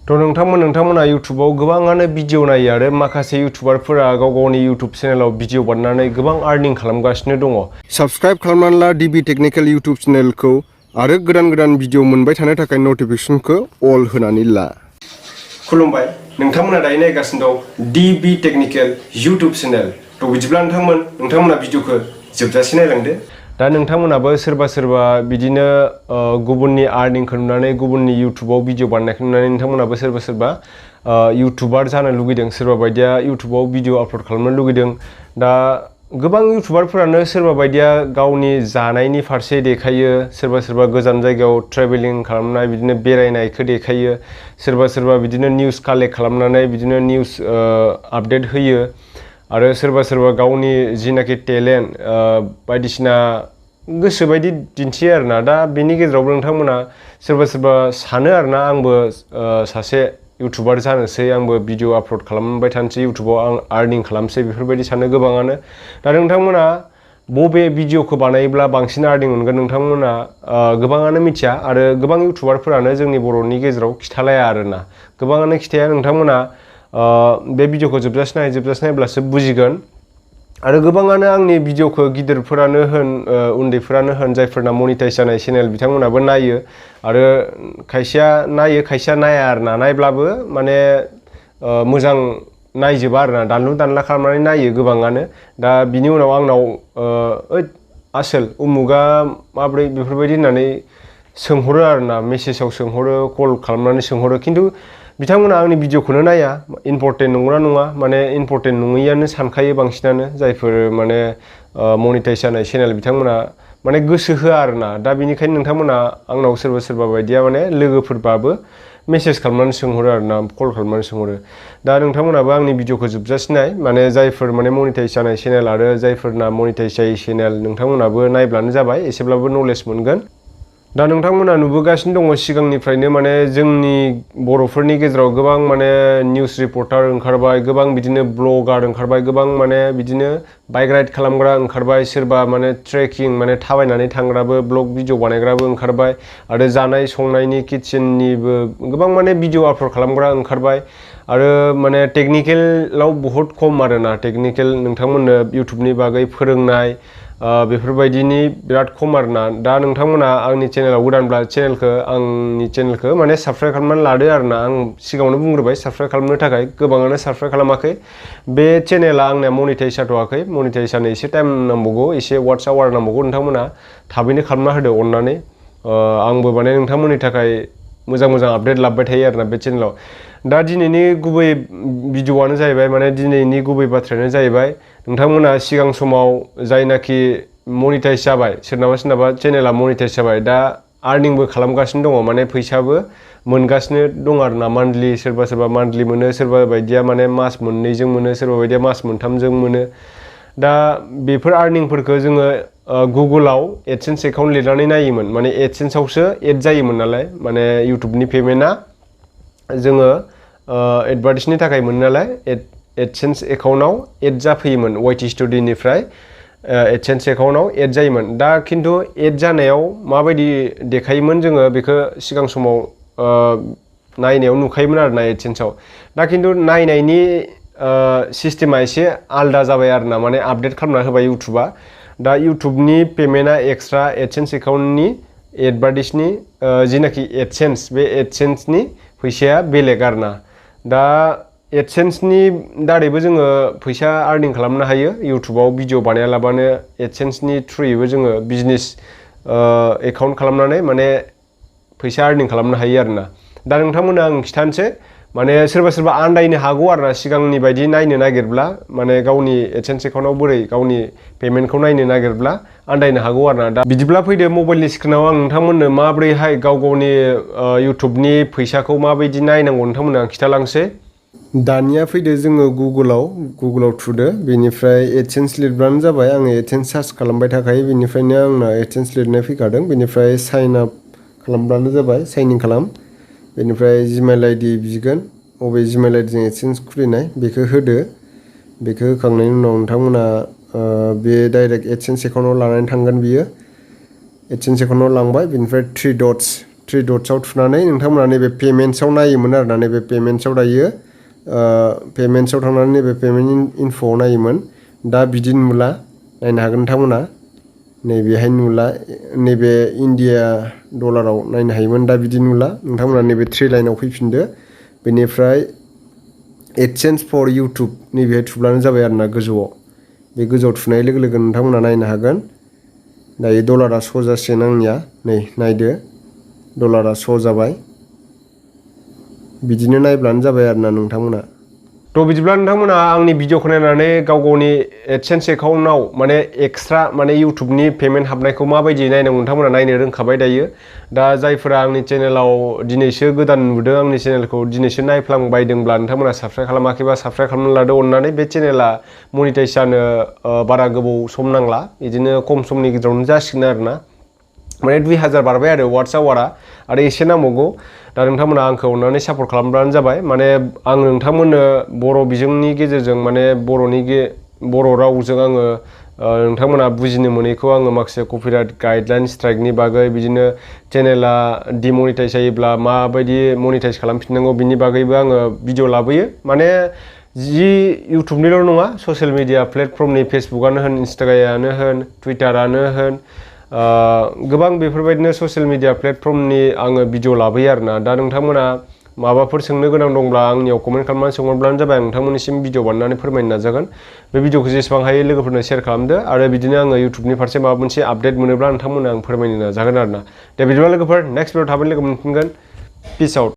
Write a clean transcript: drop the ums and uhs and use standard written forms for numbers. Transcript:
थ' नोंथांमोना YouTubeआव गोबाङानो भिडिअ नायो आरो माखासे इउटुबारफोरा गावनि YouTube चेनेलाव भिडिअ बानायनानै गोबां आर्निं खालामगासिनो दङ। साबस्क्राइब खालामनानै ला DB टेक्निकेल YouTube चेनेलखौ आरो गोदान भिडिअ मोनबाय थानो थाखाय नटिफिकेसनखौ अल होनानै ला। खुलुमबाय, नोंथांमोना दायो नायगासिनो दं DB टेक्निकेल YouTube चेनेल। थ' बिदिब्ला नोंथांमोना भिडिअखौ जोबजासे नायलांदो। दा नोंथांमोनाबो सोरबा बिदिनो गुबुननि आर्निंखौ नुनानै गुबुननि YouTubeआव भिडिअ बानायनायखौ नुनानै नोंथांमोनाबो सोरबा YouTuber जानो लुगैदों, सोरबा बायदिया YouTubeआव भिडिअ आपल'ड खालामनो लुगैदों। दा गोबां YouTuberफोरानो सोरबा बायदिया गावनि जानायनि फारसे देखायो, सोरबा गोजान जायगायाव ट्रेभेलिं खालामनाय बिदिनो बेरायनायखौ देखायो, सोरबा बिदिनो निउस कालेक्ट खालामनानै बिदिनो निउस आपडेट होयो आरो सोरबा गावनि जिनाखि टेलेन्ट बायदिसिना गोसो बायदि दिन्थियो आरोना। दा बेनि गेजेरावबो नोंथांमोना सोरबा सानो आरोना आंबो सासे YouTuber जानोसै, आंबो भिडिअ आपल'ड खालामबाय थानोसै, YouTubeआव आं आर्निं खालामसै, बेफोरबायदि सानो गोबाङानो। दा नोंथांमोना बबे भिडिअखौ बानायोब्ला बांसिन आर्निं मोनगोन नोंथांमोना गोबाङानो मिथिया आरो गोबां YouTuberफोरानो जोंनि बर'नि गेजेराव खिथालाया आरोना, गोबाङानो खिथाया। नोंथांमोना बे भिडिअखौ जोबजासे नायब्लासो बुजिगोन। आरो गोबाङानो आंनि भिडिअखौ गिदिरफोरानो होन उन्दैफोरानो होन जायफोरना मनिटाइज जानाय चेनेल बिथांमोनाबो नायो आरो खायसेया नायो खायसेया नाया आरोना। नायब्लाबो माने मोजां नायजोबा आरोना, दानलु खालामनानै नायो गोबाङानो। दा बिनि उनाव आंनाव आसोल उमुगा माब्रै बेफोरबायदि होननानै सोंहरो आरोना, मेसेजाव सोंहरो, कल खालामनानै सोंहरो, खिन्थु बिथांमोना आंनि भिडिअखौनो नाया। इम्परटेन्ट नंगौना नङा, माने इम्परटेन्ट नङैयानो सानखायो बांसिनानो, जायफोर माने मनिटाइज जानाय चेनेल बिथांमोना माने गोसो होआ आरोना। दा बेनिखायनो नोंथांमोना आंनाव सोरबा बायदिया माने लोगोफोरबाबो मेसेज खालामनानै सोंहरो आरोना, कल खालामनानै सोंहरो। दा नोंथांमोनाबो आंनि भिडिअखौ जोबजासे नाय, माने जायफोर माने मनिटाइज जानाय चेनेल आरो जायफोरना मनिटाइज जायै चेनेल नोंथांमोनाबो नायब्लानो जाबाय, एसेब्लाबो नलेज मोनगोन। दा नोंथांमोना नुबोगासिनो दङ सिगांनिफ्रायनो माने जोंनि बर'फोरनि गेजेराव गोबां माने निउस रिपर्टार ओंखारबाय, गोबां बिदिनो ब्लगार ओंखारबाय, गोबां माने बिदिनो बाइक राइड खालामग्रा ओंखारबाय, सोरबा माने ट्रेकिं माने थाबायनानै थांग्राबो ब्लग भिडिअ बानायग्राबो ओंखारबाय आरो जानाय संनायनि किटचेननिबो गोबां माने भिडिअ आपल'ड खालामग्रा ओंखारबाय। आरो माने टेकनिकेलाव बहुद खम आरोना, टेकनिकेल नोंथांमोननो YouTubeनि बागै फोरोंनाय बेफोरबायदिनि बिराद खम आरोना। दा नोंथांमोना आंनि चेनेलाव गोदानब्ला आंनि चेनेलखौ माने साबस्क्राइब खालामनानै लादो आरोना। आं सिगाङावनो बुंग्रोबाय साबस्क्राइब खालामनो थाखाय, गोबाङानो साबस्क्राइब खालामाखै। बे चेनेला आंना मनिटाइज जाथ'वाखै, मनिटाइज जानो एसे टाइम नांबावगौ, एसे वाट्स आवार नांबावगौ। नोंथांमोना थाबैनो खालामना होदो अननानै। आंबो माने नोंथांमोननि थाखाय मोजां आपडेट लाबोबाय थायो आरोना बे चेनेलाव। दा दिनैनि गुबै भिडिअआनो जाहैबाय, माने दिनैनि गुबै बाथ्रायानो जाहैबाय, नोंथांमोना सिगां समाव जायनाखि मनिटाइज जाबाय, सोरनाबा चेनेला मनिटाइज जाबाय, दा आर्निंबो खालामगासिनो दङ, माने फैसाबो मोनगासिनो दं आरोना। मान्थलि सोरबा मान्थलि मोनो, सोरबा बायदिया माने मास मोननैजों मोनो, सोरबा बायदिया मास मोनथामजों मोनो। दा बेफोर आर्निंफोरखौ जोङो गुगोलाव एडसेन्स एकाउन्ट लिरनानै नायोमोन, माने एडसेन्सआवसो एड जायोमोन नालाय, माने YouTubeनि पेमेन्टआ जोङो एडभार्टाइजनि थाखाय मोनो नालाय, एडसेन्स एकाउन्टआव एड जाफैयोमोन, YT स्टुडिय'निफ्राय एडसेन्स एकाउन्टआव एड जायोमोन। दा खिन्थु एड जानायाव माबायदि देखायोमोन जोङो बेखौ सिगां समाव नायनायाव नुखायोमोन आरोना एडसेन्सआव। दा खिन्थु नायनायनि सिस्टेमा एसे आलदा जाबाय आरोना, माने आपडेट खालामना होबाय YouTubeआ। दा YouTubeनि पेमेन्टआ एक्सट्रा, एडसेन्स एकाउन्टनि एडभार्टाइजनि जिनाखि एडसेन्स, बे एडसेन्सनि फैसाया बेलेग आरोना। दा एडसेन्सनि दारैबो जोङो फैसा आर्निं खालामनो हायो, YouTubeआव भिडिअ बानायालाबानो एडसेन्सनि थ्रुयैबो जोङो बिजनेस एकाउन्ट खालामनानै माने फैसा आर्निं खालामनो हायो आरोना। दा नोंथांमोननो आं खिथानोसै, माने सोरबा आन्दायनो हागौ आरोना, सिगांनि बायदि नायनो नागिरब्ला, माने गावनि एडसेन्स एकाउन्टआव बोरै गावनि पेमेन्टखौ नायनो नागिरब्ला आन्दायनो हागौ आरोना। दा बिदिब्ला फैदो मबाइलनि स्क्रिनाव आं नोंथांमोननो माब्रैहाय गावनि YouTubeनि फैसाखौ माबायदि नायनांगौ नोंथांमोननो आं खिथालांसै। दानिया फैदो जोङो गुगोलाव थुदो, बेनिफ्राय एडसेन्स लिरब्लानो जाबाय। आङो एडसेन्स सार्च खालामबाय थाखायो, बेनिफ्रायनो आंना एडसेन्स लिरनाय फैखादों। बेनिफ्राय साइन आप खालामब्लानो जाबाय, साइन इन खालाम। बेनिफ्राय Gmail ID बिगोन, अबे Gmail ID जों एडसेन्स खुलिनाय बेखौ होदो। बेखौ होखांनायनि उनाव नोंथांमोना बे डाइरेक्ट एडसेन्स एकाउन्टआव लानानै थांगोन बियो। एडसेन्स एकाउन्टआव लांबाय, बेनिफ्राय 3 डट्सआव थुनानै नोंथांमोना नैबे पेमेन्ट्सआव नायोमोन आरोना नैबे पेमेन्ट्सआव दायो पेमेन्ट्सआव थांनानै नैबे पेमेन्ट इनफ'आव नायोमोन दा बिदि नुला नायनो हागोन नोंथांमोना नैबेहाय नुला नैबे इन्डिया डलाराव नायनो हायोमोन दा बिदि नुला नोंथांमोना नैबे 3 लाइनाव फैफिनदो बेनिफ्राय एडसेन्स फर इउटुब नैबेहाय थुब्लानो जाबाय आरोना गोजौआव बे गोजौआव थुनाय लोगो लोगो नोंथांमोना नायनो हागोन दायो डलारा श' जासिगोन आंनिया नै नायदो डलारा श' जाबाय बिदिनो नायब्लानो जाबाय आरोना नोंथांमोना थ' बिदिब्ला नोंथांमोना आंनि भिडिअखौ नायनानै गाव गावनि एडसेन्स एकाउन्टआव माने एक्सट्रा माने इउटुबनि पेमेन्ट हाबनायखौ माबायदि नायनांगौ नोंथांमोना नायनो रोंखाबाय दायो दा जायफोरा आंनि चेनेलाव दिनैसो गोदान नुदों आंनि चेनेलखौ दिनैसो नायफ्लांबायदोंब्ला नोंथांमोना साबस्क्राइब खालामाखैबा साबस्क्राइब खालामनानै लादो अननानै बे चेनेला मनिटाइज जानो बारा गोबाव सम नांला बिदिनो खम समनि गेजेरावनो जासिगोन आरोना माने 2000 बारबाय आरो वाट्स आवारा आरो एसे नांबावगौ दा नोंथांमोना आंखौ अननानै सापर्ट खालामब्लानो जाबाय माने आं नोंथांमोननो बर' बिजोंनि गेजेरजों माने बर' रावजों आङो नोंथांमोना बुजिनो मोनैखौ आङो माखासे कपिराइट गाइडलाइन स्ट्राइकनि बागै बिदिनो चेनेला डिमनिटाइज जायोब्ला माबायदि मनिटाइज खालामफिननांगौ बिनि बागैबो आङो भिडिअ लाबोयो माने जि इउटुबनिल' नङा ससियेल मिडिया प्लेटफर्मनि फेसबुकआनो होन इन्स्टाग्रामानो होन टुइटारानो होन गोबां बेफोरबायदिनो ससियेल मिडिया प्लेटफर्मनि आङो भिडिअ लाबोयो आरोना दा नोंथांमोना माबाफोर सोंनो गोनां दंब्ला आंनियाव कमेन्ट खालामनानै सोंहरब्लानो जाबाय आं नोंथांमोननिसिम भिडिअ बानायनानै फोरमायनो नाजागोन बे भिडिअखौ जेसेबां हायो लोगोफोरनो शेयार खालामदो आरो बिदिनो आङो इउटुबनि फारसे माबा मोनसे आपडेट मोनोब्ला नोंथांमोननो आं फोरमायनो नाजागोन आरोना दे बिदिब्ला लोगोफोर नेक्स्ट भिडिअ थाबैनो लोगो मोनफिनगोन पिस आउट